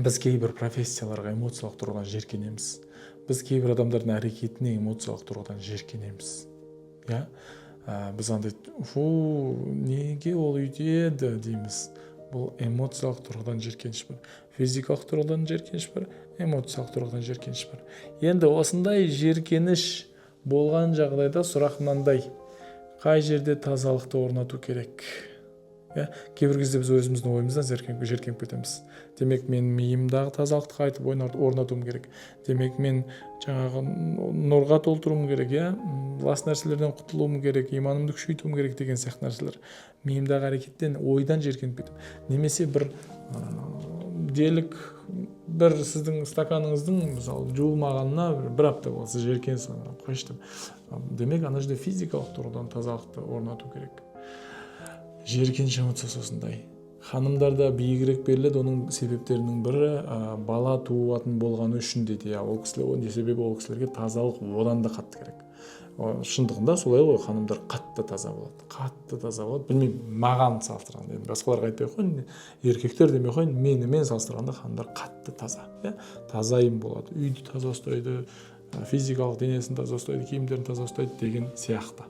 Біз кейбір профессияларға эмоциялық тұрғыдан жеркенеміз. Біз кейбір адамдардың әрекетіне эмоциялық тұрғыдан жеркенеміз. Я? Біз андай, неге ол үйдеді дейміз. Бұл эмоциялық тұрғыдан жеркеніш бар. Физикалық тұрғыдан жеркеніш бар, эмоциялық тұрғыдан жеркеніш бар. Енді осындай жеркеніш болған жағдайда сұрақ мынандай: қай жерде тазалықты орнату керек? Кейбір кезде біз өзіміздің ойымыздан жеркеніп кетеміз. Демек, мен миымдағы тазалықты қайтып орнатуым керек. Демек, мен жаңағы нұрға толтыруым керек, лас нәрселерден құтылуым керек, иманымды күшейтуім керек деген сияқты нәрселер. Миымдағы әрекеттен, ойдан жеркеніп кетіп. Немесе бір делік, бір сіздің стаканыңыздың мысалы жуылмағанына бір апта болса жеркенсіз қойшы деп. Демек, ана жерде физикалық тұрғыдан тазалықты орнату керек. Жеркеніш эмоциясы осындай. Ханымдарда биігірек беріледі, оның себептерінің бірі бала туатын болғаны үшін дейді. Ол кісілер, себебі ол кісілерге тазалық одан да қатты керек. Шындығында солай ғой, ханымдар қатты таза болады. Қатты таза болады. Білмеймін, маған салыстырғанда, басқаларға айтпай қойын, еркектер демей қойын, менімен салыстырғанда ханымдар қатты таза. Тазайым болады. Үйді таза ұстайды, физикалық денесін таза ұстайды, киімдерін таза ұстайды деген сияқты.